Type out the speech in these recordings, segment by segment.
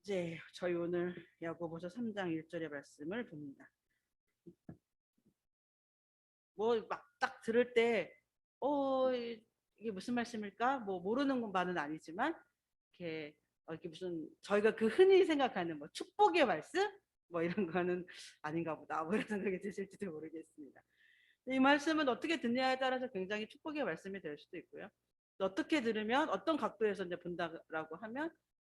이제 저희 오늘 야고보서 3장 1절의 말씀을 봅니다. 뭐 막 딱 들을 때 이게 무슨 말씀일까? 뭐 모르는 바는 아니지만 이렇게 무슨 저희가 그 흔히 생각하는 뭐 축복의 말씀 뭐 이런 거는 아닌가 보다 뭐 이런 생각이 드실지도 모르겠습니다. 이 말씀은 어떻게 듣냐에 따라서 굉장히 축복의 말씀이 될 수도 있고요. 또 어떻게 들으면 어떤 각도에서 이제 본다라고 하면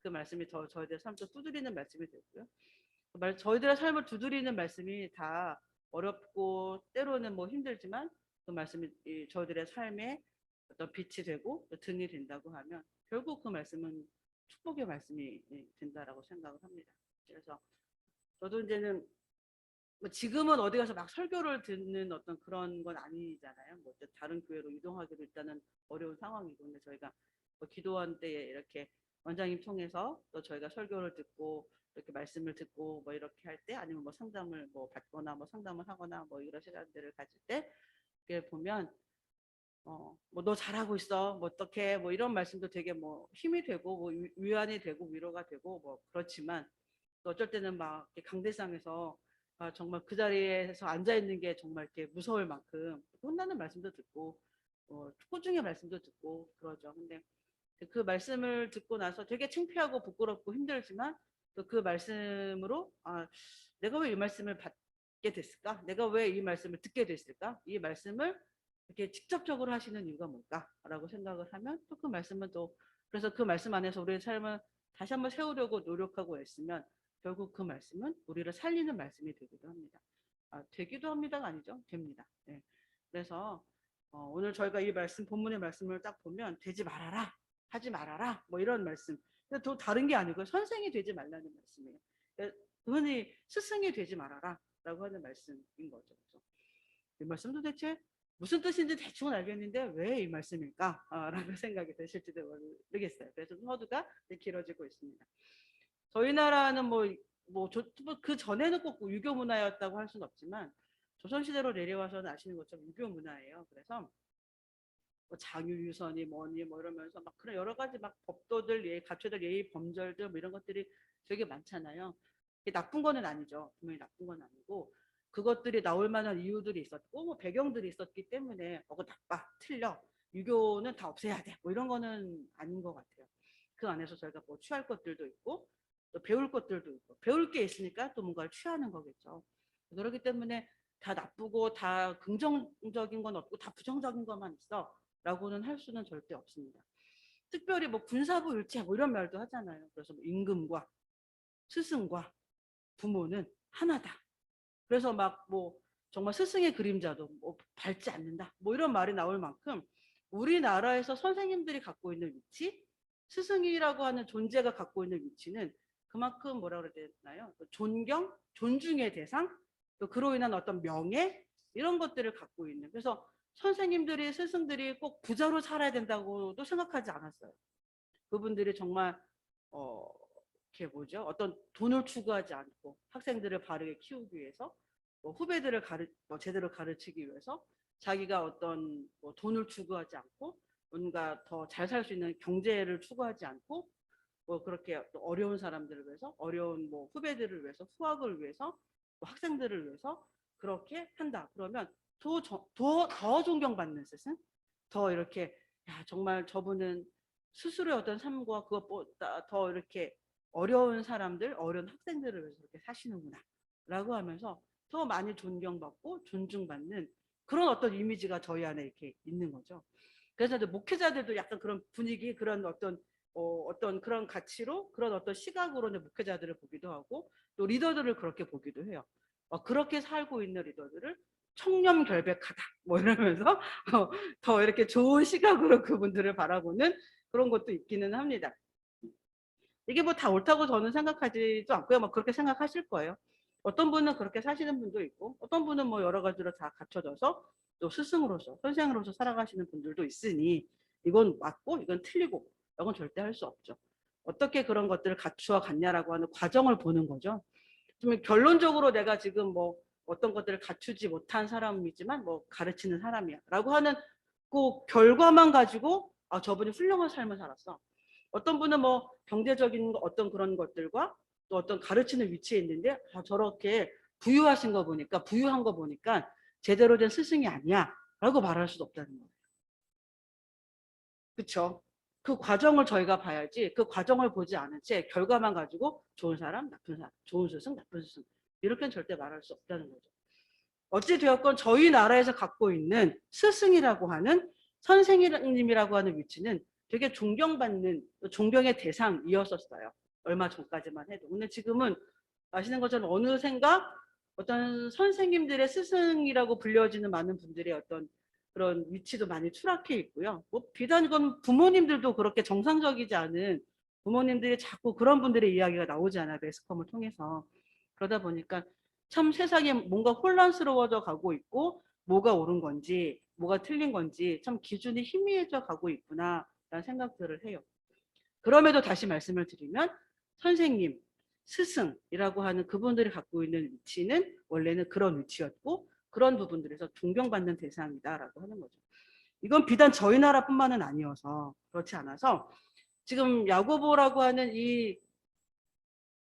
그 말씀이 더 저희들의 삶을 두드리는 말씀이 되고요. 저희들의 삶을 두드리는 말씀이 다 어렵고 때로는 뭐 힘들지만 그 말씀이 저희들의 삶에 어떤 빛이 되고 등이 된다고 하면 결국 그 말씀은 축복의 말씀이 된다라고 생각을 합니다. 그래서 저도 이제는 뭐 지금은 어디 가서 막 설교를 듣는 어떤 그런 건 아니잖아요. 뭐 다른 교회로 이동하기도 일단은 어려운 상황이고, 근데 저희가 뭐 기도원 때에 이렇게 원장님 통해서 또 저희가 설교를 듣고 이렇게 말씀을 듣고 뭐 이렇게 할 때, 아니면 뭐 상담을 뭐 받거나 뭐 상담을 하거나 뭐 이런 시간들을 가질 때 이렇게 보면 뭐 너 잘하고 있어 뭐 어떻게 뭐 이런 말씀도 되게 뭐 힘이 되고 뭐 위안이 되고 위로가 되고 뭐 그렇지만 또 어쩔 때는 막 강대상에서 정말 그 자리에서 앉아 있는 게 정말 이렇게 무서울 만큼 혼나는 말씀도 듣고 호중의 말씀도 듣고 그러죠. 근데 그 말씀을 듣고 나서 되게 창피하고 부끄럽고 힘들지만 또 그 말씀으로 내가 왜 이 말씀을 받게 됐을까? 내가 왜 이 말씀을 듣게 됐을까? 이 말씀을 이렇게 직접적으로 하시는 이유가 뭘까라고 생각을 하면 또 그 말씀은 또 그래서 그 말씀 안에서 우리의 삶을 다시 한번 세우려고 노력하고 있으면 결국 그 말씀은 우리를 살리는 말씀이 되기도 합니다. 되기도 합니다가 아니죠. 됩니다. 네. 그래서 오늘 저희가 이 말씀 본문의 말씀을 딱 보면 되지 말아라, 하지 말아라 뭐 이런 말씀. 근데 또 다른 게 아니고 선생이 되지 말라는 말씀이에요. 흔히 스승이 되지 말아라라고 하는 말씀인 거죠. 그래서 이 말씀도 대체 무슨 뜻인지 대충은 알겠는데 왜 이 말씀일까? 라고 생각이 드실지도 모르겠어요. 그래서 서두가 길어지고 있습니다. 저희 나라는 그 전에는 꼭 유교 문화였다고 할 수는 없지만 조선시대로 내려와서는 아시는 것처럼 유교 문화예요. 그래서 뭐 장유유선이 뭐니 뭐 이러면서 막 그런 여러 가지 막 법도들 갖춰들 예의 범절들 뭐 이런 것들이 되게 많잖아요. 이게 나쁜 거는 아니죠. 분명히 나쁜 건 아니고 그것들이 나올 만한 이유들이 있었고 뭐 배경들이 있었기 때문에 그거 나빠 틀려 유교는 다 없애야 돼 뭐 이런 거는 아닌 것 같아요. 그 안에서 저희가 뭐 취할 것들도 있고 또 배울 것들도 있고 배울 게 있으니까 또 뭔가를 취하는 거겠죠. 그렇기 때문에 다 나쁘고 다 긍정적인 건 없고 다 부정적인 것만 있어 라고는 할 수는 절대 없습니다. 특별히 뭐 군사부 일체 뭐 이런 말도 하잖아요. 그래서 뭐 임금과 스승과 부모는 하나다. 그래서 막 뭐 정말 스승의 그림자도 뭐 밟지 않는다. 뭐 이런 말이 나올 만큼 우리나라에서 선생님들이 갖고 있는 위치, 스승이라고 하는 존재가 갖고 있는 위치는 그만큼 뭐라 그래야 되나요? 존경, 존중의 대상, 또 그로 인한 어떤 명예 이런 것들을 갖고 있는. 그래서 선생님들이 스승들이 꼭 부자로 살아야 된다고도 생각하지 않았어요. 그분들이 정말 이렇게 뭐죠? 어떤 돈을 추구하지 않고 학생들을 바르게 키우기 위해서 뭐 후배들을 제대로 가르치기 위해서 자기가 어떤 뭐 돈을 추구하지 않고 뭔가 더 잘 살 수 있는 경제를 추구하지 않고 뭐 그렇게 어려운 사람들을 위해서 어려운 뭐 후배들을 위해서 후학을 위해서 뭐 학생들을 위해서 그렇게 한다. 그러면 더 존경받는 스승, 더 이렇게 정말 저분은 스스로의 어떤 삶과 그것보다 더 이렇게 어려운 사람들, 어려운 학생들을 위해서 이렇게 사시는구나 라고 하면서 더 많이 존경받고 존중받는 그런 어떤 이미지가 저희 안에 이렇게 있는 거죠. 그래서 목회자들도 약간 그런 분위기, 그런 어떤 그런 가치로, 그런 어떤 시각으로 목회자들을 보기도 하고 또 리더들을 그렇게 보기도 해요. 그렇게 살고 있는 리더들을 청렴결백하다 뭐 이러면서 더 이렇게 좋은 시각으로 그분들을 바라보는 그런 것도 있기는 합니다. 이게 뭐 다 옳다고 저는 생각하지도 않고요. 뭐 그렇게 생각하실 거예요. 어떤 분은 그렇게 사시는 분도 있고 어떤 분은 뭐 여러 가지로 다 갖춰져서 또 스승으로서 선생으로서 살아가시는 분들도 있으니 이건 맞고 이건 틀리고 이건 절대 할 수 없죠. 어떻게 그런 것들을 갖추어 갔냐라고 하는 과정을 보는 거죠. 좀 결론적으로 내가 지금 뭐 어떤 것들을 갖추지 못한 사람이지만 뭐 가르치는 사람이야 라고 하는 그 결과만 가지고 저분이 훌륭한 삶을 살았어, 어떤 분은 뭐 경제적인 어떤 그런 것들과 또 어떤 가르치는 위치에 있는데 저렇게 부유하신 거 보니까 부유한 거 보니까 제대로 된 스승이 아니야 라고 말할 수도 없다는 거예요. 그렇죠? 그 과정을 저희가 봐야지 그 과정을 보지 않은 채 결과만 가지고 좋은 사람, 나쁜 사람, 좋은 스승, 나쁜 스승 이렇게는 절대 말할 수 없다는 거죠. 어찌 되었건 저희 나라에서 갖고 있는 스승이라고 하는 선생님이라고 하는 위치는 되게 존경받는 존경의 대상이었었어요. 얼마 전까지만 해도. 근데 지금은 아시는 것처럼 어느샌가 어떤 선생님들의 스승이라고 불려지는 많은 분들의 어떤 그런 위치도 많이 추락해 있고요. 뭐 비단 이건 부모님들도 그렇게 정상적이지 않은 부모님들이 자꾸 그런 분들의 이야기가 나오지 않아요. 매스컴을 통해서. 그러다 보니까 참 세상이 뭔가 혼란스러워져 가고 있고 뭐가 옳은 건지 뭐가 틀린 건지 참 기준이 희미해져 가고 있구나라는 생각들을 해요. 그럼에도 다시 말씀을 드리면 선생님, 스승이라고 하는 그분들이 갖고 있는 위치는 원래는 그런 위치였고 그런 부분들에서 존경받는 대상이다라고 하는 거죠. 이건 비단 저희 나라뿐만은 아니어서 그렇지 않아서 지금 야고보라고 하는 이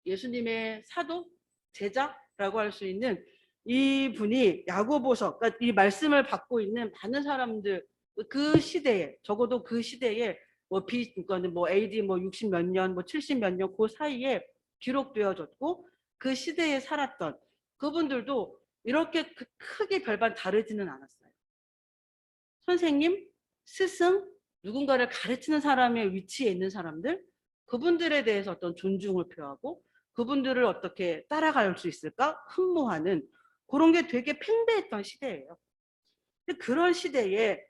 예수님의 사도, 제자라고 할 수 있는 이 분이 야고보서, 그러니까 이 말씀을 받고 있는 많은 사람들 그 시대에 적어도 그 시대에 뭐 AD 뭐 60 몇 년, 뭐 70 몇 년 그 사이에 기록되어졌고 그 시대에 살았던 그분들도 이렇게 크게 별반 다르지는 않았어요. 선생님, 스승, 누군가를 가르치는 사람의 위치에 있는 사람들, 그분들에 대해서 어떤 존중을 표하고 그분들을 어떻게 따라갈 수 있을까 흠모하는 그런 게 되게 팽배했던 시대예요. 그런 시대에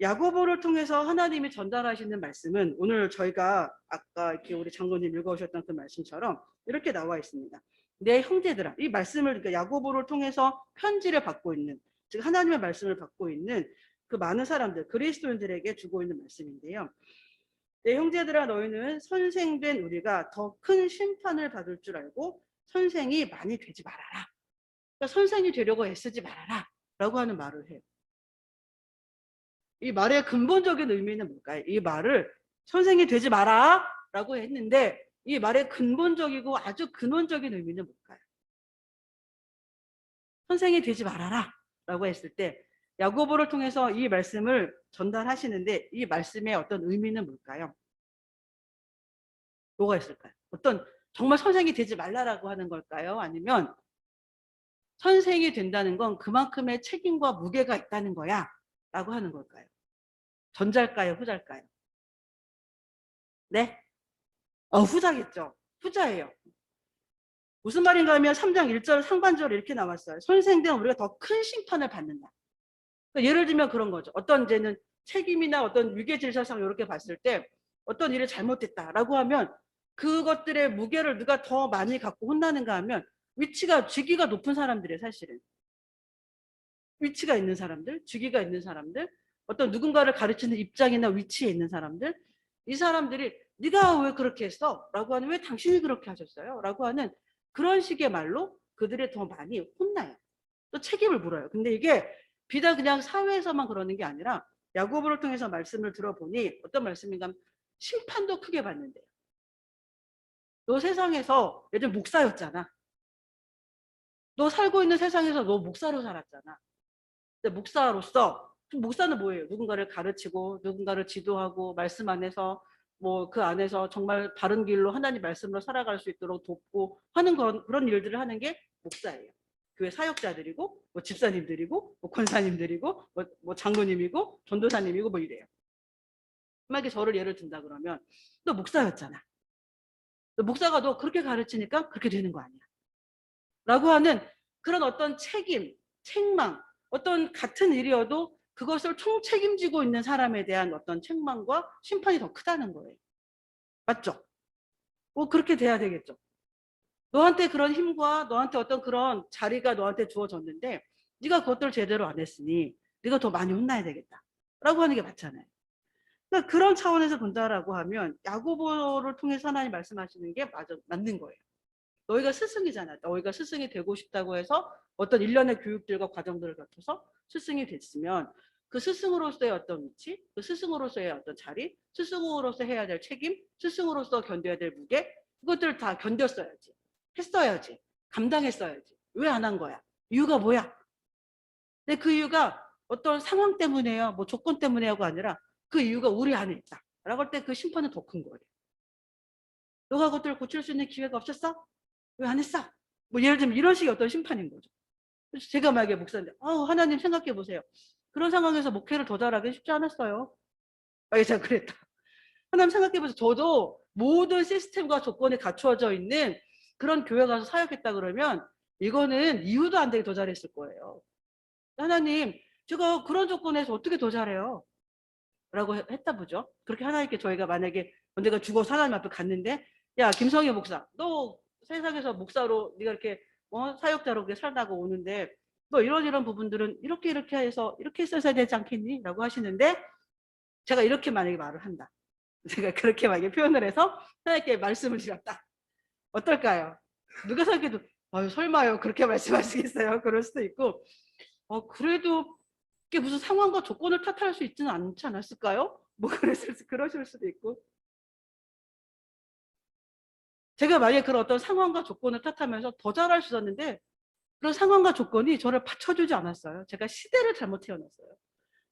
야고보를 통해서 하나님이 전달하시는 말씀은 오늘 저희가 아까 이렇게 우리 장로님 읽어오셨던 그 말씀처럼 이렇게 나와 있습니다. 내 형제들아, 이 말씀을 그러니까 야고보를 통해서 편지를 받고 있는, 즉 하나님의 말씀을 받고 있는 그 많은 사람들, 그리스도인들에게 주고 있는 말씀인데요. 내 형제들아, 너희는 선생된 우리가 더 큰 심판을 받을 줄 알고 선생이 많이 되지 말아라. 그러니까 선생이 되려고 애쓰지 말아라 라고 하는 말을 해요. 이 말의 근본적인 의미는 뭘까요? 이 말을 선생이 되지 마라 라고 했는데 이 말의 근본적이고 아주 근원적인 의미는 뭘까요? 선생이 되지 말아라 라고 했을 때 야고보를 통해서 이 말씀을 전달하시는데 이 말씀의 어떤 의미는 뭘까요? 뭐가 있을까요? 어떤 정말 선생이 되지 말라라고 하는 걸까요? 아니면 선생이 된다는 건 그만큼의 책임과 무게가 있다는 거야 라고 하는 걸까요? 전자일까요? 후자일까요? 네? 후자겠죠. 후자예요. 무슨 말인가 하면 3장 1절 상반절 이렇게 나왔어요. 선생된 우리가 더 큰 심판을 받는다. 그러니까 예를 들면 그런 거죠. 어떤 이제는 책임이나 어떤 위계질서상 이렇게 봤을 때 어떤 일을 잘못했다라고 하면 그것들의 무게를 누가 더 많이 갖고 혼나는가 하면 위치가 직위가 높은 사람들이에요. 사실은. 위치가 있는 사람들, 직위가 있는 사람들, 어떤 누군가를 가르치는 입장이나 위치에 있는 사람들, 이 사람들이 네가 왜 그렇게 했어? 라고 하는 왜 당신이 그렇게 하셨어요? 라고 하는 그런 식의 말로 그들이 더 많이 혼나요. 또 책임을 물어요. 근데 이게 비단 그냥 사회에서만 그러는 게 아니라 야고보를 통해서 말씀을 들어보니 어떤 말씀인가 하면 심판도 크게 받는데요. 너 세상에서 예전 목사였잖아. 너 살고 있는 세상에서 너 목사로 살았잖아. 근데 목사로서 목사는 뭐예요? 누군가를 가르치고 누군가를 지도하고 말씀 안에서 뭐 그 안에서 정말 바른 길로 하나님 말씀으로 살아갈 수 있도록 돕고 하는 그런 일들을 하는 게 목사예요. 교회 사역자들이고 뭐 집사님들이고 뭐 권사님들이고 뭐 장로님이고 전도사님이고 뭐 이래요. 만약에 저를 예를 든다 그러면 너 목사였잖아. 너 목사가 너 그렇게 가르치니까 그렇게 되는 거 아니야. 라고 하는 그런 어떤 책임, 책망, 어떤 같은 일이어도 그것을 총책임지고 있는 사람에 대한 어떤 책망과 심판이 더 크다는 거예요. 맞죠? 그렇게 돼야 되겠죠. 너한테 그런 힘과 너한테 어떤 그런 자리가 너한테 주어졌는데 네가 그것들을 제대로 안 했으니 네가 더 많이 혼나야 되겠다. 라고 하는 게 맞잖아요. 그러니까 그런 차원에서 본다라고 하면 야고보를 통해서 하나님 말씀하시는 게 맞는 거예요. 너희가 스승이잖아. 너희가 스승이 되고 싶다고 해서 어떤 일련의 교육들과 과정들을 거쳐서 스승이 됐으면 그 스승으로서의 어떤 위치, 그 스승으로서의 어떤 자리, 스승으로서 해야 될 책임, 스승으로서 견뎌야 될 무게, 그것들을 다 견뎠어야지. 했어야지. 감당했어야지. 왜 안 한 거야? 이유가 뭐야? 근데 그 이유가 어떤 상황 때문에요. 뭐 조건 때문에요가 아니라 그 이유가 우리 안에 있다. 라고 할 때 그 심판은 더 큰 거예요. 너가 그것들을 고칠 수 있는 기회가 없었어? 왜 안 했어? 뭐 예를 들면 이런 식의 어떤 심판인 거죠. 그래서 제가 만약에 목사인데, 하나님 생각해 보세요. 그런 상황에서 목회를 더 잘하기 쉽지 않았어요. 제가 그랬다. 하나님 생각해 보세요. 저도 모든 시스템과 조건이 갖추어져 있는 그런 교회 가서 사역했다 그러면 이거는 이유도 안 되게 더 잘했을 거예요. 하나님, 제가 그런 조건에서 어떻게 더 잘해요? 라고 했다 보죠. 그렇게 하나님께 저희가 만약에 내가 죽어서 하나님 앞에 갔는데, 야, 김성희 목사, 너 세상에서 목사로 네가 이렇게 사역자로 살다가 오는데 너 이런 부분들은 이렇게 해서 이렇게 했어야 되지 않겠니? 라고 하시는데 제가 이렇게 만약에 말을 한다. 제가 그렇게 만약에 표현을 해서 하나님께 말씀을 드렸다. 어떨까요? 누가 생각해도 설마요 그렇게 말씀하시겠어요? 그럴 수도 있고 그래도 이게 무슨 상황과 조건을 탓할 수 있지는 않지 않았을까요? 뭐 그러실 수도 있고 제가 만약에 그런 어떤 상황과 조건을 탓하면서 더 잘할 수 있었는데 그런 상황과 조건이 저를 받쳐주지 않았어요. 제가 시대를 잘못 태어났어요.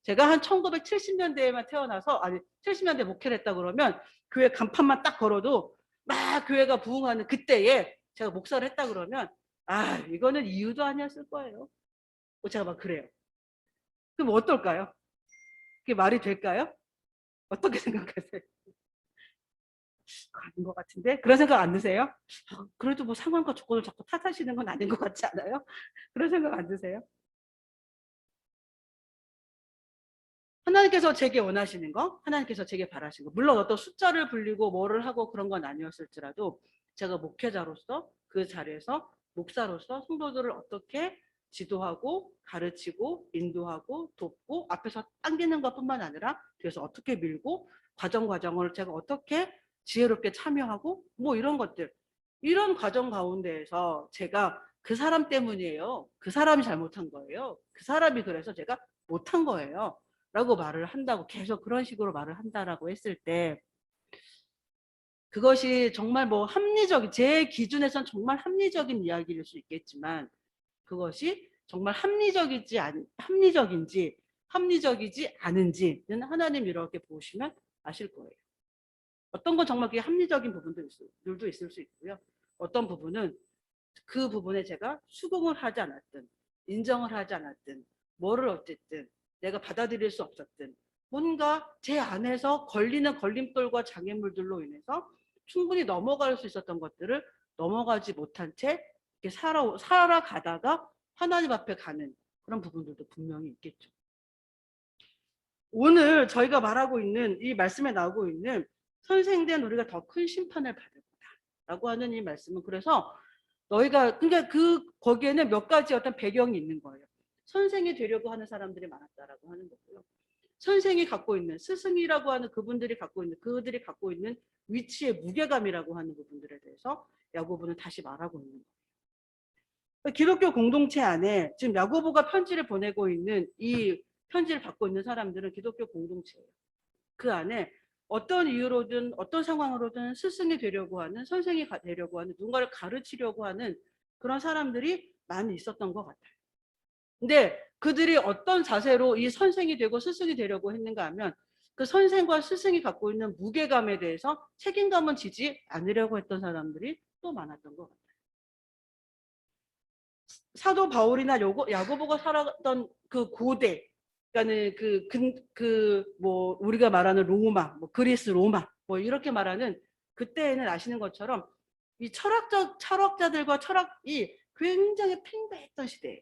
제가 한 1970년대에만 태어나서 70년대 목회를 했다 그러면 교회 간판만 딱 걸어도 막 교회가 부흥하는 그때에 제가 목사를 했다 그러면 이거는 이유도 아니었을 거예요. 제가 막 그래요. 그럼 어떨까요? 그게 말이 될까요? 어떻게 생각하세요? 아닌 것 같은데? 그런 생각 안 드세요? 그래도 뭐 상황과 조건을 자꾸 탓하시는 건 아닌 것 같지 않아요? 그런 생각 안 드세요? 하나님께서 제게 원하시는 거, 하나님께서 제게 바라시는 거, 물론 어떤 숫자를 불리고 뭐를 하고 그런 건 아니었을지라도 제가 목회자로서 그 자리에서 목사로서 성도들을 어떻게 지도하고 가르치고 인도하고 돕고 앞에서 당기는 것뿐만 아니라 뒤에서 어떻게 밀고 과정을 제가 어떻게 지혜롭게 참여하고 뭐 이런 것들, 이런 과정 가운데에서 제가 그 사람 때문이에요. 그 사람이 잘못한 거예요. 그 사람이 그래서 제가 못한 거예요. 라고 말을 한다고 계속 그런 식으로 말을 한다라고 했을 때 그것이 정말 뭐 제 기준에선 정말 합리적인 이야기일 수 있겠지만 그것이 정말 합리적인지 합리적이지 않은지는 하나님 이렇게 보시면 아실 거예요. 어떤 건 정말 그게 합리적인 부분들도 있을 수 있고요. 어떤 부분은 그 부분에 제가 수긍을 하지 않았든 인정을 하지 않았든 뭐를 어쨌든 내가 받아들일 수 없었든 뭔가 제 안에서 걸리는 걸림돌과 장애물들로 인해서 충분히 넘어갈 수 있었던 것들을 넘어가지 못한 채 이렇게 살아가다가 하나님 앞에 가는 그런 부분들도 분명히 있겠죠. 오늘 저희가 말하고 있는 이 말씀에 나오고 있는 선생된 우리가 더 큰 심판을 받을 거다라고 하는 이 말씀은 그래서 너희가 그러니까 거기에는 몇 가지 어떤 배경이 있는 거예요. 선생이 되려고 하는 사람들이 많았다라고 하는 거고요. 선생이 갖고 있는 스승이라고 하는 그들이 갖고 있는 위치의 무게감이라고 하는 부분들에 대해서 야고보는 다시 말하고 있는 거예요. 기독교 공동체 안에 지금 야고보가 편지를 보내고 있는 이 편지를 받고 있는 사람들은 기독교 공동체예요. 그 안에 어떤 이유로든 어떤 상황으로든 스승이 되려고 하는 선생이 되려고 하는 누군가를 가르치려고 하는 그런 사람들이 많이 있었던 것 같아요. 근데 그들이 어떤 자세로 이 선생이 되고 스승이 되려고 했는가 하면 그 선생과 스승이 갖고 있는 무게감에 대해서 책임감은 지지 않으려고 했던 사람들이 또 많았던 것 같아요. 사도 바울이나 야고보가 살았던 그 고대, 그러니까는 뭐 우리가 말하는 로마, 뭐 그리스 로마, 뭐 이렇게 말하는 그때에는 아시는 것처럼 이 철학자들과 철학이 굉장히 팽배했던 시대예요.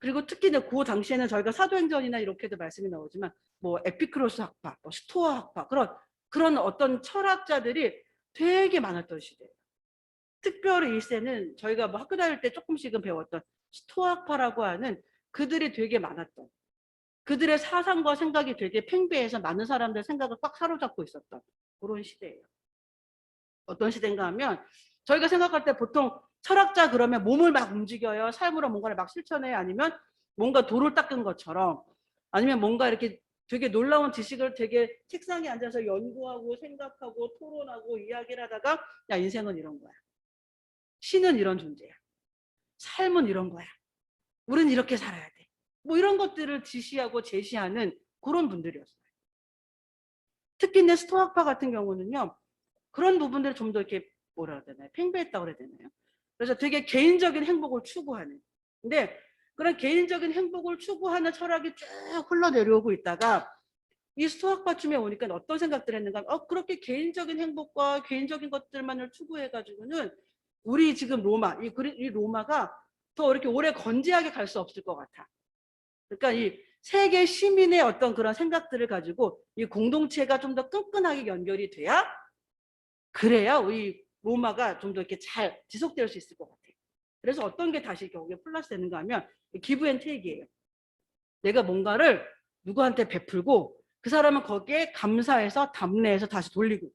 그리고 특히 그 당시에는 저희가 사도행전이나 이렇게도 말씀이 나오지만 뭐 에피크로스 학파, 뭐 스토아 학파 그런 어떤 철학자들이 되게 많았던 시대예요. 특별히 일세는 저희가 뭐 학교 다닐 때 조금씩은 배웠던 스토아파라고 하는 그들이 되게 많았던 그들의 사상과 생각이 되게 팽배해서 많은 사람들의 생각을 꽉 사로잡고 있었던 그런 시대예요. 어떤 시대인가 하면 저희가 생각할 때 보통 철학자 그러면 몸을 막 움직여요. 삶으로 뭔가를 막 실천해요. 아니면 뭔가 돌을 닦은 것처럼, 아니면 뭔가 이렇게 되게 놀라운 지식을 되게 책상에 앉아서 연구하고 생각하고 토론하고 이야기를 하다가 야, 인생은 이런 거야. 신은 이런 존재야. 삶은 이런 거야. 우리는 이렇게 살아야 돼. 뭐 이런 것들을 지시하고 제시하는 그런 분들이었어요. 특히 내 스토아파 같은 경우는요. 그런 부분들을 좀 더 이렇게 뭐라 해야 되나요? 팽배했다고 그래야 되나요? 그래서 되게 개인적인 행복을 추구하는. 근데 그런 개인적인 행복을 추구하는 철학이 쭉 흘러내려오고 있다가 이 스토아파쯤에 오니까 어떤 생각들을 했는가? 그렇게 개인적인 행복과 개인적인 것들만을 추구해가지고는 우리 지금 로마, 이 로마가 더 이렇게 오래 건재하게 갈 수 없을 것 같아. 그러니까 이 세계 시민의 어떤 그런 생각들을 가지고 이 공동체가 좀 더 끈끈하게 연결이 돼야 그래야 우리 로마가 좀 더 이렇게 잘 지속될 수 있을 것 같아요. 그래서 어떤 게 다시 거기에 플러스 되는가 하면 기브 앤 테이크예요. 내가 뭔가를 누구한테 베풀고 그 사람은 거기에 감사해서 답례해서 다시 돌리고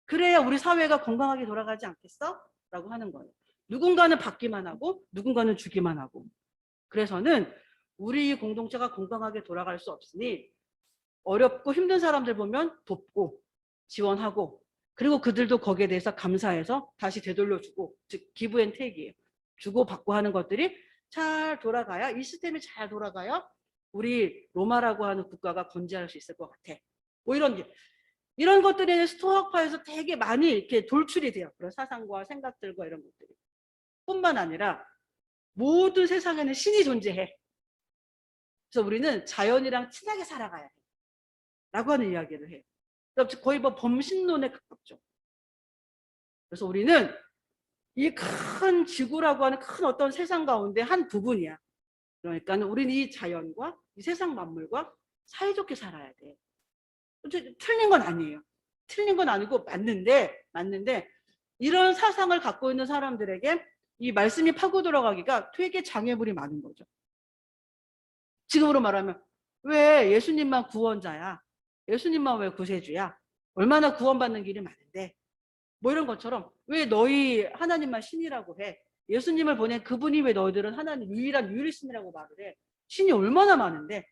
그래야 우리 사회가 건강하게 돌아가지 않겠어? 라고 하는 거예요. 누군가는 받기만 하고 누군가는 주기만 하고 그래서는 우리 공동체가 건강하게 돌아갈 수 없으니 어렵고 힘든 사람들 보면 돕고 지원하고 그리고 그들도 거기에 대해서 감사해서 다시 되돌려주고 즉 기브 앤 테이크예요. 주고받고 하는 것들이 잘 돌아가야 이 시스템이 잘 돌아가야 우리 로마라고 하는 국가가 건재할 수 있을 것 같아. 뭐 이런 것들이 스토아파에서 되게 많이 이렇게 돌출이 돼요. 그런 사상과 생각들과 이런 것들이. 뿐만 아니라 모든 세상에는 신이 존재해. 그래서 우리는 자연이랑 친하게 살아가야 해. 라고 하는 이야기를 해요. 거의 뭐 범신론에 가깝죠. 그래서 우리는 이 큰 지구라고 하는 큰 어떤 세상 가운데 한 부분이야. 그러니까 우리는 이 자연과 이 세상 만물과 사이좋게 살아야 돼. 틀린 건 아니에요. 틀린 건 아니고 맞는데 이런 사상을 갖고 있는 사람들에게 이 말씀이 파고 들어가기가 되게 장애물이 많은 거죠. 지금으로 말하면 왜 예수님만 구원자야? 예수님만 왜 구세주야? 얼마나 구원받는 길이 많은데 뭐 이런 것처럼 왜 너희 하나님만 신이라고 해? 예수님을 보낸 그분이 왜 너희들은 하나님 유일한 유일신이라고 말을 해? 신이 얼마나 많은데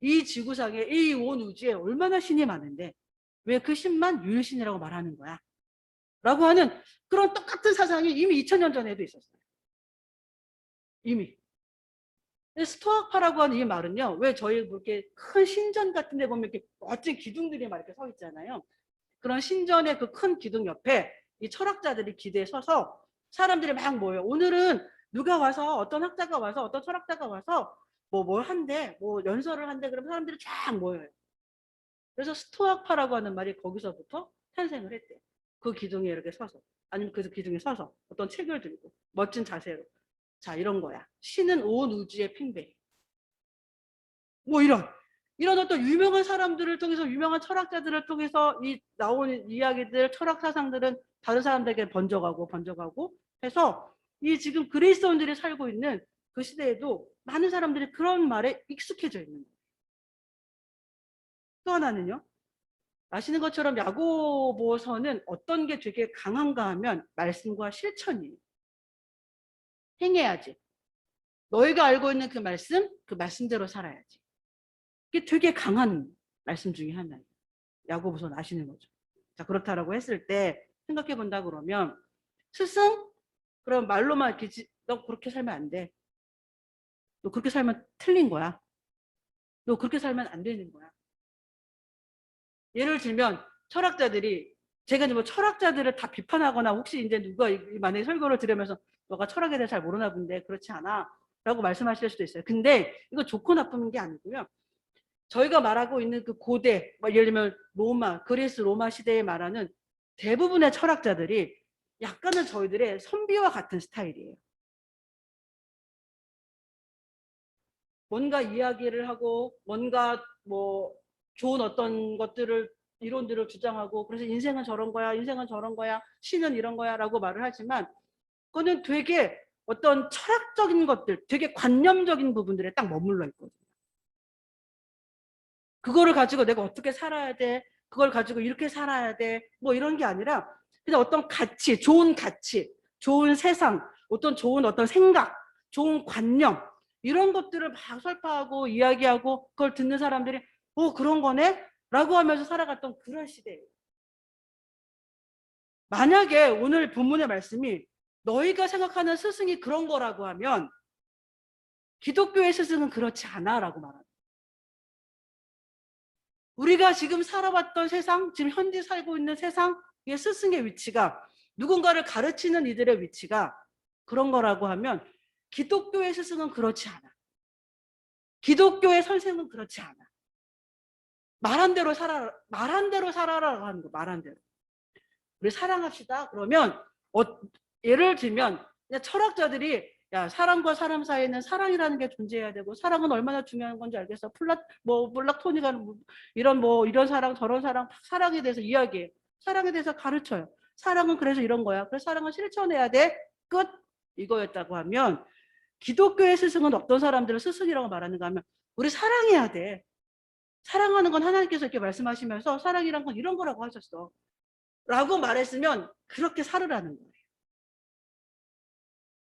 이 지구상에 이 온 우주에 얼마나 신이 많은데 왜 그 신만 유일신이라고 말하는 거야? 라고 하는 그런 똑같은 사상이 이미 2000년 전에도 있었어요. 이미. 스토아파라고 하는 이 말은요. 왜 저희 그렇게 큰 신전 같은 데 보면 이렇게 멋진 기둥들이 막 이렇게 서 있잖아요. 그런 신전의 그 큰 기둥 옆에 이 철학자들이 기대에 서서 사람들이 막 모여요. 오늘은 누가 와서 어떤 학자가 와서 어떤 철학자가 와서 뭘 한대 뭐 연설을 한대 그러면 사람들이 쫙 모여요. 그래서 스토아파라고 하는 말이 거기서부터 탄생을 했대요. 그 기둥에 이렇게 서서 아니면 그 기둥에 서서 어떤 책을 들고 멋진 자세로 자 이런 거야. 신은 온 우주의 팽배. 뭐 이런 어떤 유명한 사람들을 통해서 유명한 철학자들을 통해서 이 나오는 이야기들 철학 사상들은 다른 사람들에게 번져가고 해서 이 지금 그리스도인들이 살고 있는 그 시대에도 많은 사람들이 그런 말에 익숙해져 있는 거예요. 또 하나는요. 아시는 것처럼 야고보서는 어떤 게 되게 강한가 하면 말씀과 실천이에요. 행해야지. 너희가 알고 있는 그 말씀대로 살아야지. 이게 되게 강한 말씀 중에 하나예요. 야고보서는 아시는 거죠. 자, 그렇다라고 했을 때 생각해 본다 그러면 스승? 그럼 말로만 이렇게 너 그렇게 살면 안 돼. 너 그렇게 살면 틀린 거야. 너 그렇게 살면 안 되는 거야. 예를 들면 철학자들이 제가 이제 뭐 철학자들을 다 비판하거나 혹시 이제 누가 만약에 설교를 들으면서 너가 철학에 대해 잘 모르나 본데 그렇지 않아 라고 말씀하실 수도 있어요. 근데 이거 좋고 나쁜 게 아니고요. 저희가 말하고 있는 그 고대 예를 들면 그리스 로마 시대에 말하는 대부분의 철학자들이 약간은 저희들의 선비와 같은 스타일이에요. 뭔가 이야기를 하고 뭔가 뭐 좋은 어떤 것들을 이론들을 주장하고 그래서 인생은 저런 거야 인생은 저런 거야 신은 이런 거야 라고 말을 하지만 그거는 되게 어떤 철학적인 것들 되게 관념적인 부분들에 딱 머물러 있거든요. 그거를 가지고 내가 어떻게 살아야 돼 그걸 가지고 이렇게 살아야 돼 뭐 이런 게 아니라 그냥 어떤 가치 좋은 세상 어떤 좋은 어떤 생각 좋은 관념 이런 것들을 막 설파하고 이야기하고 그걸 듣는 사람들이 그런 거네? 라고 하면서 살아갔던 그런 시대예요. 만약에 오늘 본문의 말씀이 너희가 생각하는 스승이 그런 거라고 하면 기독교의 스승은 그렇지 않아 라고 말합니다. 우리가 지금 살아왔던 세상, 지금 현재 살고 있는 세상의 스승의 위치가 누군가를 가르치는 이들의 위치가 그런 거라고 하면 기독교의 스승은 그렇지 않아. 기독교의 선생은 그렇지 않아. 말한 대로 살아라, 말한 대로 살아라라고 하는 거, 말한 대로. 우리 사랑합시다. 그러면 예를 들면 그냥 철학자들이 야, 사람과 사람 사이에는 사랑이라는 게 존재해야 되고 사랑은 얼마나 중요한 건지 알겠어. 블락토니가 이런 사랑 저런 사랑 사랑에 대해서 이야기해. 사랑에 대해서 가르쳐요. 사랑은 그래서 이런 거야. 그래서 사랑은 실천해야 돼. 끝. 이거였다고 하면 기독교의 스승은 어떤 사람들을 스승이라고 말하는가 하면 우리 사랑해야 돼. 사랑하는 건 하나님께서 이렇게 말씀하시면서 사랑이란 건 이런 거라고 하셨어. 라고 말했으면 그렇게 살으라는 거예요.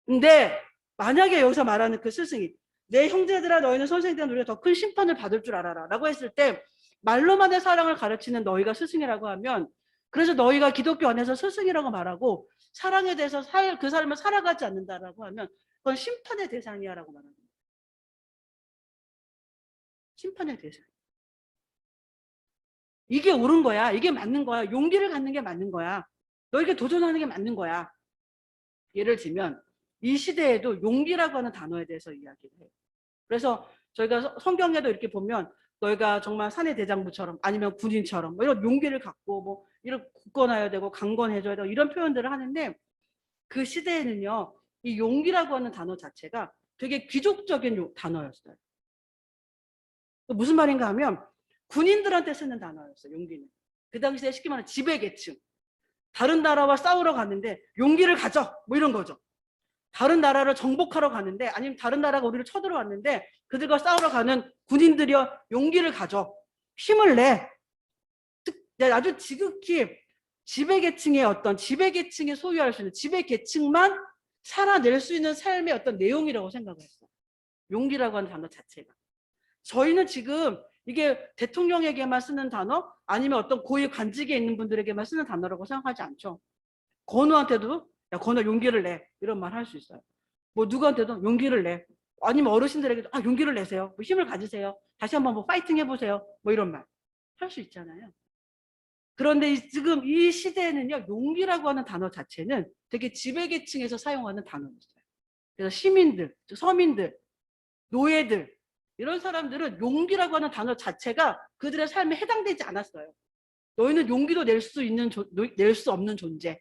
근데 만약에 여기서 말하는 그 스승이 내 형제들아 너희는 선생님들은 우리가 더 큰 심판을 받을 줄 알아라 라고 했을 때 말로만의 사랑을 가르치는 너희가 스승이라고 하면 그래서 너희가 기독교 안에서 스승이라고 말하고 사랑에 대해서 그 삶을 살아가지 않는다라고 하면 그건 심판의 대상이야 라고 말합니다. 심판의 대상. 이게 옳은 거야. 이게 맞는 거야. 용기를 갖는 게 맞는 거야. 너에게 도전하는 게 맞는 거야. 예를 들면 이 시대에도 용기라고 하는 단어에 대해서 이야기를 해요. 그래서 저희가 성경에도 이렇게 보면 너희가 정말 사내 대장부처럼 아니면 군인처럼 이런 용기를 갖고 이런 굳건해야 되고 강건해져야 되고 이런 표현들을 하는데 그 시대에는요 이 용기라고 하는 단어 자체가 되게 귀족적인 단어였어요. 무슨 말인가 하면 군인들한테 쓰는 단어였어요. 용기는. 그 당시에 쉽게 말하면 지배계층. 다른 나라와 싸우러 갔는데 용기를 가져 이런 거죠. 다른 나라를 정복하러 가는데 아니면 다른 나라가 우리를 쳐들어왔는데 그들과 싸우러 가는 군인들이여 용기를 가져. 힘을 내. 아주 지극히 지배계층의 지배계층이 소유할 수 있는 지배계층만 살아낼 수 있는 삶의 어떤 내용이라고 생각을 했어. 용기라고 하는 단어 자체가. 저희는 지금 이게 대통령에게만 쓰는 단어 아니면 어떤 고위 관직에 있는 분들에게만 쓰는 단어라고 생각하지 않죠. 건우한테도 야 건우 용기를 내 이런 말 할 수 있어요. 누구한테도 용기를 내. 아니면 어르신들에게도 용기를 내세요. 힘을 가지세요. 다시 한번 파이팅 해보세요. 이런 말 할 수 있잖아요. 그런데 지금 이 시대에는요 용기라고 하는 단어 자체는 되게 지배계층에서 사용하는 단어였어요. 그래서 시민들, 서민들, 노예들 이런 사람들은 용기라고 하는 단어 자체가 그들의 삶에 해당되지 않았어요. 너희는 용기도 낼 수 없는 존재.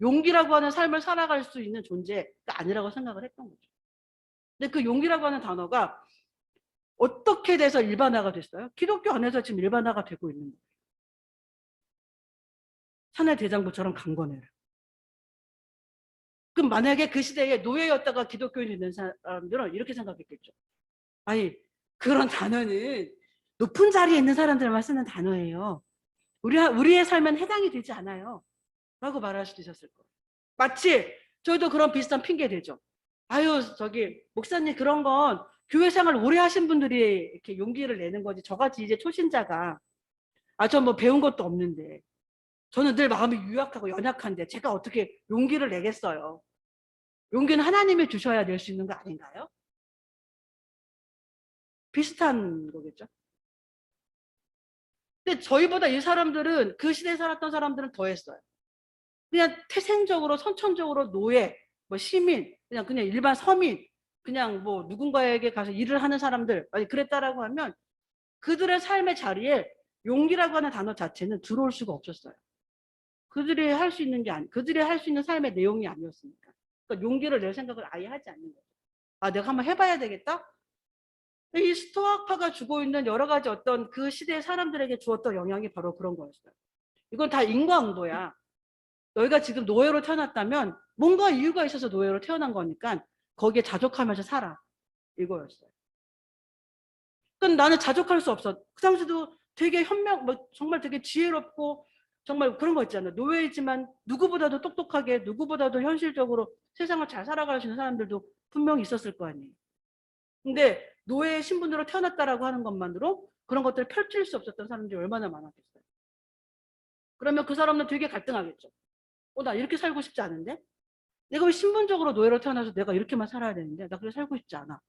용기라고 하는 삶을 살아갈 수 있는 존재가 아니라고 생각을 했던 거죠. 근데 그 용기라고 하는 단어가 어떻게 돼서 일반화가 됐어요? 기독교 안에서 지금 일반화가 되고 있는 거예요. 사내 대장부처럼 강건해라. 그럼 만약에 그 시대에 노예였다가 기독교인이 있는 사람들은 이렇게 생각했겠죠. 아니 그런 단어는 높은 자리에 있는 사람들만 쓰는 단어예요. 우리의 삶엔 해당이 되지 않아요. 라고 말할 수도 있었을 거예요. 마치 저희도 그런 비슷한 핑계 대죠. 아유 저기 목사님 그런 건 교회 생활 오래 하신 분들이 이렇게 용기를 내는 거지 저같이 이제 초신자가 저 배운 것도 없는데 저는 늘 마음이 유약하고 연약한데 제가 어떻게 용기를 내겠어요. 용기는 하나님이 주셔야 낼 수 있는 거 아닌가요? 비슷한 거겠죠. 근데 저희보다 이 사람들은 그 시대에 살았던 사람들은 더 했어요. 그냥 태생적으로 선천적으로 노예, 시민, 그냥 일반 서민, 그냥 누군가에게 가서 일을 하는 사람들 그랬다라고 하면 그들의 삶의 자리에 용기라고 하는 단어 자체는 들어올 수가 없었어요. 그들이 할 수 있는 그들이 할 수 있는 삶의 내용이 아니었으니까. 그러니까 용기를 낼 생각을 아예 하지 않는 거죠. 내가 한번 해봐야 되겠다. 이 스토아파가 주고 있는 여러 가지 어떤 그 시대의 사람들에게 주었던 영향이 바로 그런 거였어요. 이건 다 인과응보야. 너희가 지금 노예로 태어났다면 뭔가 이유가 있어서 노예로 태어난 거니까 거기에 자족하면서 살아. 이거였어요. 그럼 나는 자족할 수 없어. 그 당시도 되게 정말 되게 지혜롭고 정말 그런 거 있잖아요. 노예이지만 누구보다도 똑똑하게 누구보다도 현실적으로 세상을 잘 살아갈 수 있는 사람들도 분명히 있었을 거 아니에요. 근데 노예 신분으로 태어났다라고 하는 것만으로 그런 것들을 펼칠 수 없었던 사람들이 얼마나 많았겠어요. 그러면 그 사람은 되게 갈등하겠죠. 나 이렇게 살고 싶지 않은데? 내가 왜 신분적으로 노예로 태어나서 내가 이렇게만 살아야 되는데? 나 그렇게 살고 싶지 않아.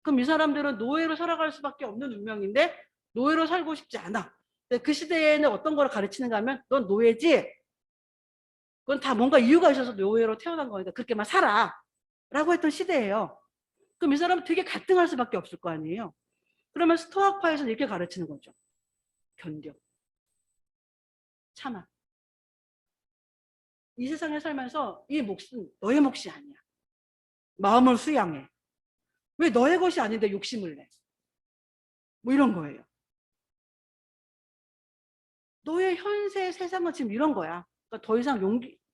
그럼 이 사람들은 노예로 살아갈 수밖에 없는 운명인데 노예로 살고 싶지 않아. 근데 그 시대에는 어떤 걸 가르치는가 하면 넌 노예지? 그건 다 뭔가 이유가 있어서 노예로 태어난 거니까 그렇게만 살아. 라고 했던 시대예요. 그럼 이 사람은 되게 갈등할 수밖에 없을 거 아니에요. 그러면 스토아파에서는 이렇게 가르치는 거죠. 견뎌. 참아. 이 세상에 살면서 이 몫은 너의 몫이 아니야. 마음을 수양해. 왜 너의 것이 아닌데 욕심을 내? 뭐 이런 거예요. 너의 현세 세상은 지금 이런 거야. 그러니까 더 이상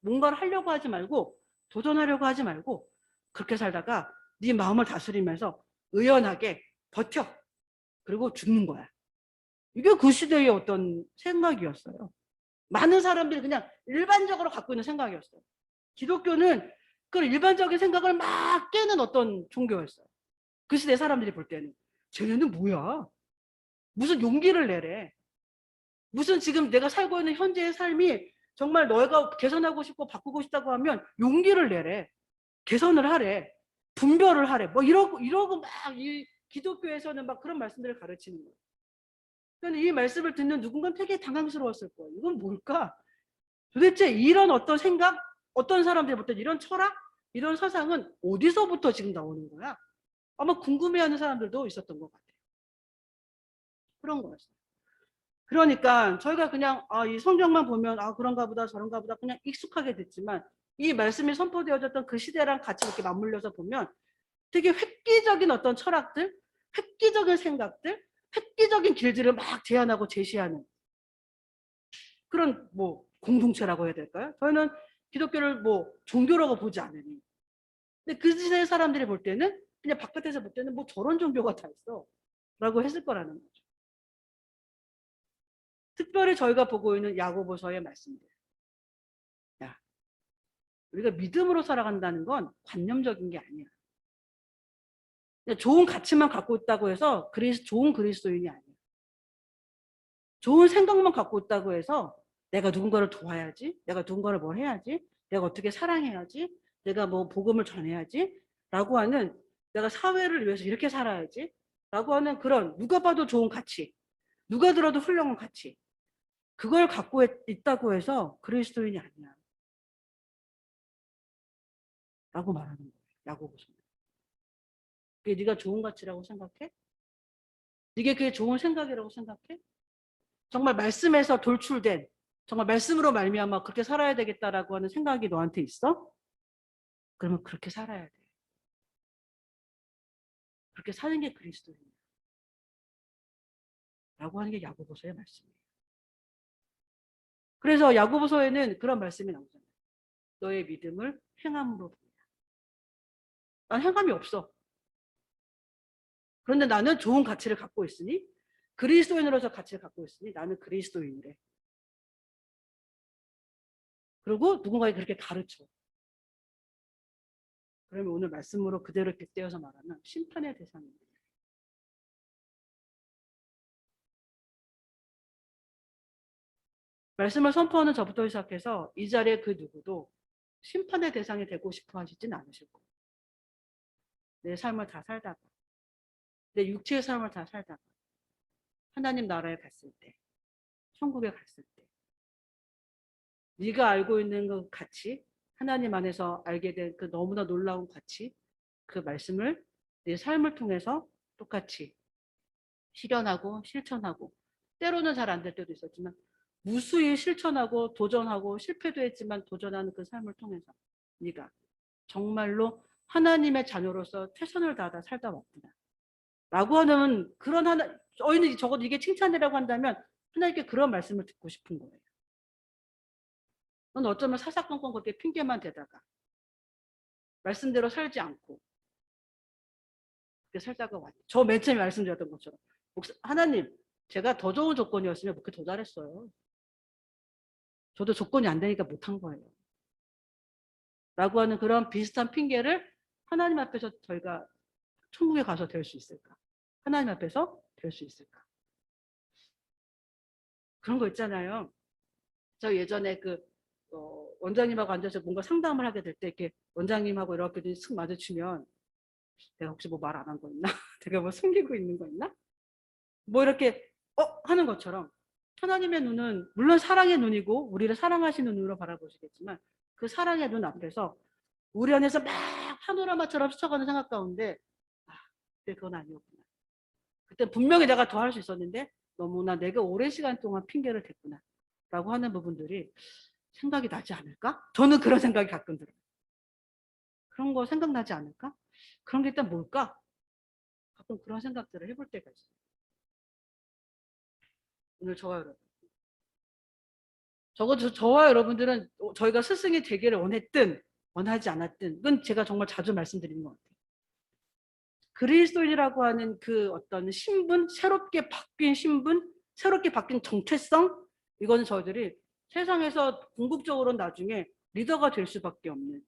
뭔가를 하려고 하지 말고 도전하려고 하지 말고 그렇게 살다가 네 마음을 다스리면서 의연하게 버텨. 그리고 죽는 거야. 이게 그 시대의 어떤 생각이었어요. 많은 사람들이 그냥 일반적으로 갖고 있는 생각이었어요. 기독교는 그 일반적인 생각을 막 깨는 어떤 종교였어요. 그 시대 사람들이 볼 때는. 쟤네는 뭐야? 무슨 용기를 내래. 무슨 지금 내가 살고 있는 현재의 삶이 정말 너가 개선하고 싶고 바꾸고 싶다고 하면 용기를 내래. 개선을 하래. 분별을 하래. 뭐 이러고 막 이 기독교에서는 막 그런 말씀들을 가르치는 거예요. 그런데 이 말씀을 듣는 누군가는 되게 당황스러웠을 거예요. 이건 뭘까? 도대체 이런 어떤 생각, 어떤 사람들이 볼 때 이런 철학, 이런 사상은 어디서부터 지금 나오는 거야? 아마 궁금해하는 사람들도 있었던 것 같아요. 그런 거였어요. 그러니까 저희가 그냥 이 성경만 보면 그런가 보다 저런가 보다 그냥 익숙하게 됐지만 이 말씀이 선포되어졌던 그 시대랑 같이 이렇게 맞물려서 보면 되게 획기적인 어떤 철학들, 획기적인 생각들, 획기적인 길들을 막 제안하고 제시하는 그런 뭐 공동체라고 해야 될까요? 저희는 기독교를 뭐 종교라고 보지 않으니. 근데 그 시대 사람들이 볼 때는 그냥 바깥에서 볼 때는 뭐 저런 종교가 다 있어 라고 했을 거라는 거죠. 특별히 저희가 보고 있는 야고보서의 말씀들. 야, 우리가 믿음으로 살아간다는 건 관념적인 게 아니야. 좋은 가치만 갖고 있다고 해서 좋은 그리스도인이 아니야. 좋은 생각만 갖고 있다고 해서 내가 누군가를 도와야지, 내가 누군가를 뭘 해야지, 내가 어떻게 사랑해야지, 내가 뭐 복음을 전해야지 라고 하는 내가 사회를 위해서 이렇게 살아야지 라고 하는 그런 누가 봐도 좋은 가치, 누가 들어도 훌륭한 가치 그걸 갖고 있다고 해서 그리스도인이 아니야 라고 말하는 거예요. 야고보서는. 그게 네가 좋은 가치라고 생각해? 이게 그게 좋은 생각이라고 생각해? 정말 말씀에서 돌출된 정말 말씀으로 말미암아 그렇게 살아야 되겠다라고 하는 생각이 너한테 있어? 그러면 그렇게 살아야 돼. 그렇게 사는 게 그리스도인이야. 라고 하는 게 야고보서의 말씀이에요. 그래서 야고보서에는 그런 말씀이 나오잖아요. 너의 믿음을 행함으로 보이라. 난 행함이 없어. 그런데 나는 좋은 가치를 갖고 있으니 그리스도인으로서 가치를 갖고 있으니 나는 그리스도인이래. 그리고 누군가에게 그렇게 가르쳐. 그러면 오늘 말씀으로 그대로 빗대어서 말하면 심판의 대상입니다. 말씀을 선포하는 저부터 시작해서 이 자리에 그 누구도 심판의 대상이 되고 싶어 하시진 않으실 거예요. 내 삶을 다 살다가 내 육체의 삶을 다 살다가 하나님 나라에 갔을 때 천국에 갔을 때 네가 알고 있는 그 가치 하나님 안에서 알게 된 그 너무나 놀라운 가치 그 말씀을 내 삶을 통해서 똑같이 실현하고 실천하고 때로는 잘 안 될 때도 있었지만 무수히 실천하고 도전하고 실패도 했지만 도전하는 그 삶을 통해서 네가 정말로 하나님의 자녀로서 최선을 다하다 살다 왔구나 라고 하는 그런 저희는 적어도 이게 칭찬이라고 한다면 하나님께 그런 말씀을 듣고 싶은 거예요. 넌 어쩌면 사사건건 그렇게 핑계만 대다가 말씀대로 살지 않고 그렇게 살다가 왔죠. 저 맨 처음에 말씀드렸던 것처럼 하나님 제가 더 좋은 조건이었으면 그렇게 더 잘했어요. 저도 조건이 안 되니까 못한 거예요. 라고 하는 그런 비슷한 핑계를 하나님 앞에서 저희가 천국에 가서 될 수 있을까? 하나님 앞에서 될 수 있을까? 그런 거 있잖아요. 저 예전에 원장님하고 앉아서 뭔가 상담을 하게 될 때 이렇게 원장님하고 이렇게 슥 마주치면 내가 혹시 뭐 말 안 한 거 있나? 내가 뭐 숨기고 있는 거 있나? 뭐 이렇게 하는 것처럼 하나님의 눈은 물론 사랑의 눈이고 우리를 사랑하시는 눈으로 바라보시겠지만 그 사랑의 눈 앞에서 우리 안에서 막 파노라마처럼 스쳐가는 생각 가운데 그때 그건 아니었구나. 그때 분명히 내가 더 할 수 있었는데 너무나 내가 오랜 시간 동안 핑계를 댔구나 라고 하는 부분들이 생각이 나지 않을까? 저는 그런 생각이 가끔 들어요. 그런 거 생각나지 않을까? 그런 게 일단 뭘까? 가끔 그런 생각들을 해볼 때가 있어요. 오늘 저와 여러분. 적어도 저와 여러분들은 저희가 스승이 되기를 원했든 원하지 않았든 그건 제가 정말 자주 말씀드리는 것 같아요. 그리스도인이라고 하는 그 어떤 신분, 새롭게 바뀐 신분, 새롭게 바뀐 정체성, 이거는 저희들이 세상에서 궁극적으로는 나중에 리더가 될 수밖에 없는,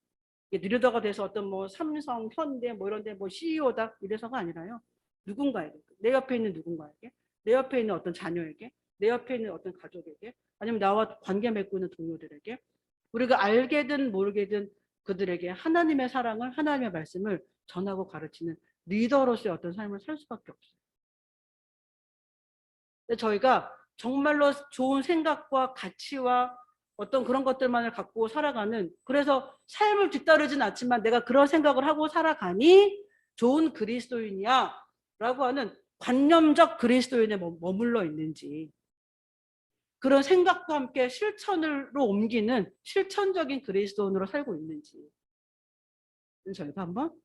리더가 돼서 어떤 뭐 삼성, 현대 뭐 이런 데 뭐 CEO다 이래서가 아니라요. 누군가에게, 내 옆에 있는 누군가에게, 내 옆에 있는 어떤 자녀에게, 내 옆에 있는 어떤 가족에게, 아니면 나와 관계 맺고 있는 동료들에게 우리가 알게든 모르게든 그들에게 하나님의 사랑을, 하나님의 말씀을 전하고 가르치는 리더로서의 어떤 삶을 살 수밖에 없어요. 근데 저희가 정말로 좋은 생각과 가치와 어떤 그런 것들만을 갖고 살아가는, 그래서 삶을 뒤따르진 않지만 내가 그런 생각을 하고 살아가니 좋은 그리스도인이야 라고 하는 관념적 그리스도인에 머물러 있는지, 그런 생각과 함께 실천으로 옮기는 실천적인 그리스도인으로 살고 있는지 저희가 한번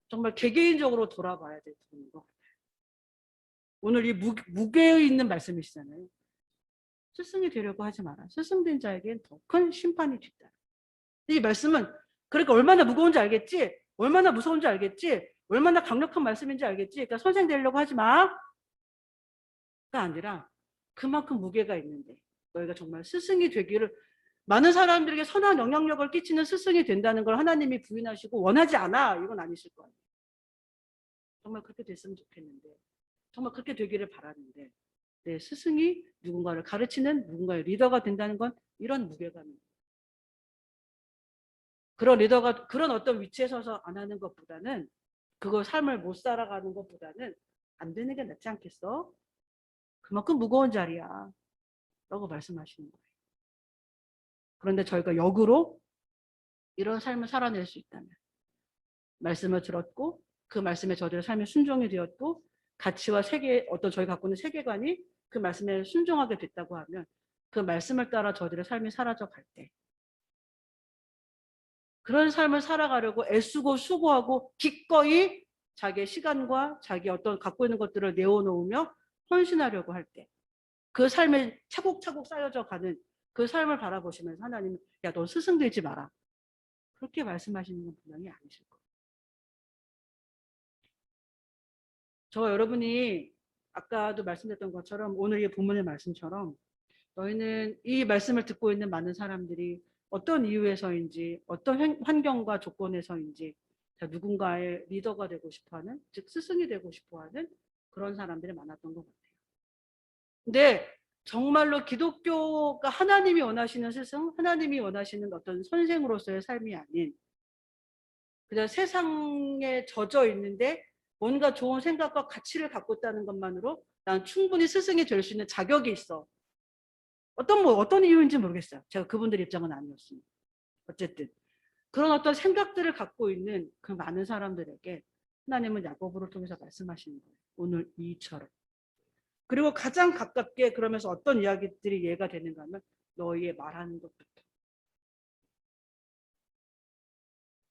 정말 개개인적으로 돌아봐야 되는 것 같아요. 오늘 이 무게에 있는 말씀이시잖아요. 스승이 되려고 하지 마라. 스승된 자에겐 더 큰 심판이 뒤따라. 이 말씀은 그러니까 얼마나 무거운지 알겠지? 얼마나 무서운지 알겠지? 얼마나 강력한 말씀인지 알겠지? 그러니까 선생 되려고 하지 마가 아니라 그만큼 무게가 있는데 너희가 정말 스승이 되기를, 많은 사람들에게 선한 영향력을 끼치는 스승이 된다는 걸 하나님이 부인하시고 원하지 않아. 이건 아니실 거예요. 정말 그렇게 됐으면 좋겠는데, 정말 그렇게 되기를 바라는데, 내 스승이 누군가를 가르치는 누군가의 리더가 된다는 건 이런 무게감입니다. 그런 리더가 그런 어떤 위치에 서서 안 하는 것보다는, 그거 삶을 못 살아가는 것보다는 안 되는 게 낫지 않겠어? 그만큼 무거운 자리야 라고 말씀하시는 거예요. 그런데 저희가 역으로 이런 삶을 살아낼 수 있다면, 말씀을 들었고 그 말씀에 저들의 삶에 순종이 되었고 가치와 세계, 어떤 저희 갖고 있는 세계관이 그 말씀에 순종하게 됐다고 하면 그 말씀을 따라 저들의 삶이 사라져 갈 때, 그런 삶을 살아가려고 애쓰고 수고하고 기꺼이 자기의 시간과 자기 어떤 갖고 있는 것들을 내어놓으며 헌신하려고 할 때, 그 삶에 차곡차곡 쌓여져 가는 그 삶을 바라보시면서 하나님은 야, 넌 스승 되지 마라, 그렇게 말씀하시는 건 분명히 아니실 거예요. 저와 여러분이 아까도 말씀드렸던 것처럼 오늘 이 본문의 말씀처럼 너희는 이 말씀을 듣고 있는 많은 사람들이 어떤 이유에서인지 어떤 환경과 조건에서인지 누군가의 리더가 되고 싶어하는, 즉 스승이 되고 싶어하는 그런 사람들이 많았던 것 같아요. 근데 정말로 기독교가 하나님이 원하시는 스승, 하나님이 원하시는 어떤 선생으로서의 삶이 아닌 그냥 세상에 젖어 있는데 뭔가 좋은 생각과 가치를 갖고 있다는 것만으로 난 충분히 스승이 될 수 있는 자격이 있어. 어떤 이유인지 모르겠어요. 제가 그분들 입장은 아니었습니다. 어쨌든 그런 어떤 생각들을 갖고 있는 그 많은 사람들에게 하나님은 야고보를 통해서 말씀하시는 거예요. 오늘 이처럼. 그리고 가장 가깝게 그러면서 어떤 이야기들이 이해가 되는가 하면 너희의 말하는 것부터,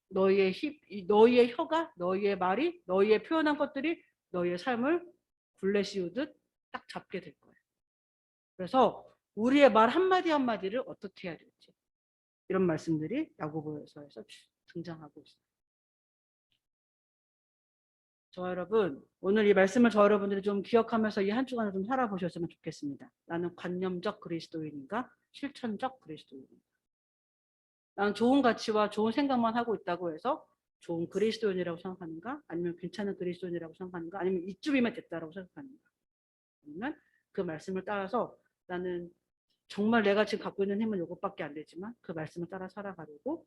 너희의 혀가, 너희의 말이, 너희의 표현한 것들이 너희의 삶을 굴레 씌우듯 딱 잡게 될 거예요. 그래서 우리의 말 한마디 한마디를 어떻게 해야 될지, 이런 말씀들이 야고보서에서 등장하고 있습니다. 저와 여러분, 오늘 이 말씀을 저 여러분들이 좀 기억하면서 이 한 주간을 좀 살아보셨으면 좋겠습니다. 나는 관념적 그리스도인인가? 실천적 그리스도인인가? 나는 좋은 가치와 좋은 생각만 하고 있다고 해서 좋은 그리스도인이라고 생각하는가? 아니면 괜찮은 그리스도인이라고 생각하는가? 아니면 이쯤이면 됐다라고 생각하는가? 아니면 그 말씀을 따라서 나는 정말 내가 지금 갖고 있는 힘은 이것밖에 안 되지만 그 말씀을 따라 살아가려고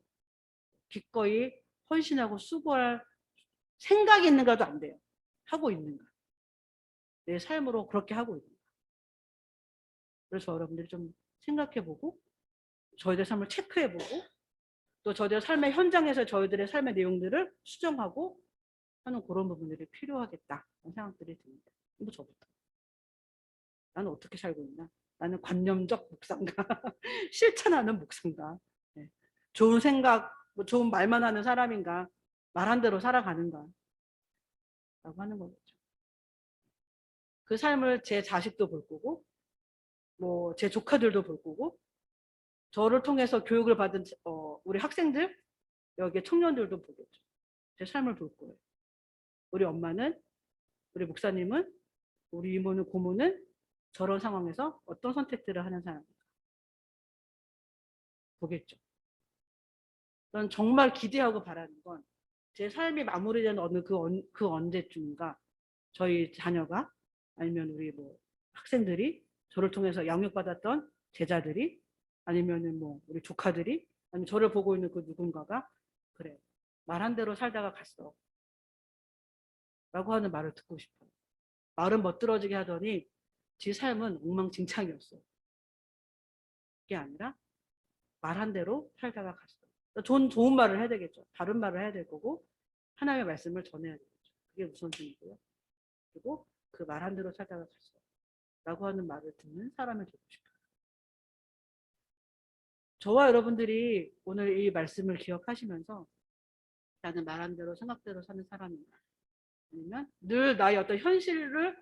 기꺼이 헌신하고 수고할 생각이 있는가도 안 돼요. 하고 있는가? 내 삶으로 그렇게 하고 있는가? 그래서 여러분들이 좀 생각해보고 저희들 삶을 체크해보고 또 저희들 삶의 현장에서 저희들의 삶의 내용들을 수정하고 하는 그런 부분들이 필요하겠다 하는 생각들이 듭니다. 뭐 저부터. 나는 어떻게 살고 있나? 나는 관념적 묵상가, 실천하는 묵상가, 네. 좋은 생각, 뭐 좋은 말만 하는 사람인가, 말한 대로 살아가는가 라고 하는 거겠죠. 그 삶을 제 자식도 볼 거고 뭐 제 조카들도 볼 거고 저를 통해서 교육을 받은 우리 학생들, 여기 청년들도 보겠죠. 제 삶을 볼 거예요. 우리 엄마는, 우리 목사님은, 우리 이모는, 고모는 저런 상황에서 어떤 선택들을 하는 사람인가 보겠죠. 전 정말 기대하고 바라는 건 제 삶이 마무리되는 어느 그 언제쯤인가 저희 자녀가 아니면 우리 뭐 학생들이 저를 통해서 양육받았던 제자들이 아니면은 뭐 우리 조카들이 아니면 저를 보고 있는 그 누군가가 그래 말한 대로 살다가 갔어 라고 하는 말을 듣고 싶어요. 말은 멋들어지게 하더니 지 삶은 엉망진창이었어. 그게 아니라 말한 대로 살다가 갔어. 좋은 말을 해야 되겠죠. 바른 말을 해야 될 거고 하나님의 말씀을 전해야 되겠죠. 그게 우선순위고요. 그리고 그 말한 대로 살다가 갔어 라고 하는 말을 듣는 사람이 되고 싶어요. 저와 여러분들이 오늘 이 말씀을 기억하시면서 나는 말한 대로 생각대로 사는 사람인가 아니면 늘 나의 어떤 현실을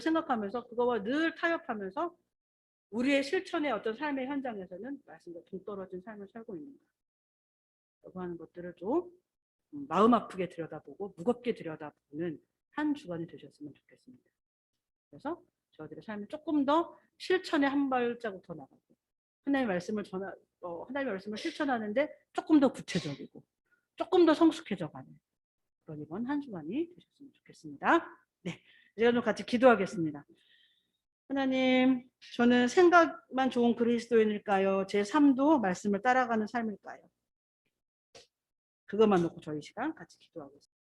생각하면서 그거와 늘 타협하면서 우리의 실천의 어떤 삶의 현장에서는 말씀과 동떨어진 삶을 살고 있는가 라고 하는 것들을 좀 마음 아프게 들여다보고 무겁게 들여다보는 한 주간이 되셨으면 좋겠습니다. 그래서 저희들의 삶이 조금 더 실천에 한 발자국 더 나가고 하나님의 말씀을 하나님의 말씀을 실천하는데 조금 더 구체적이고 조금 더 성숙해져 가는 그런 이번 한 주간이 되셨으면 좋겠습니다. 네, 제가 좀 같이 기도하겠습니다. 하나님, 저는 생각만 좋은 그리스도인일까요? 제 삶도 말씀을 따라가는 삶일까요? 그것만 놓고 저희 시간 같이 기도하고 있습니다.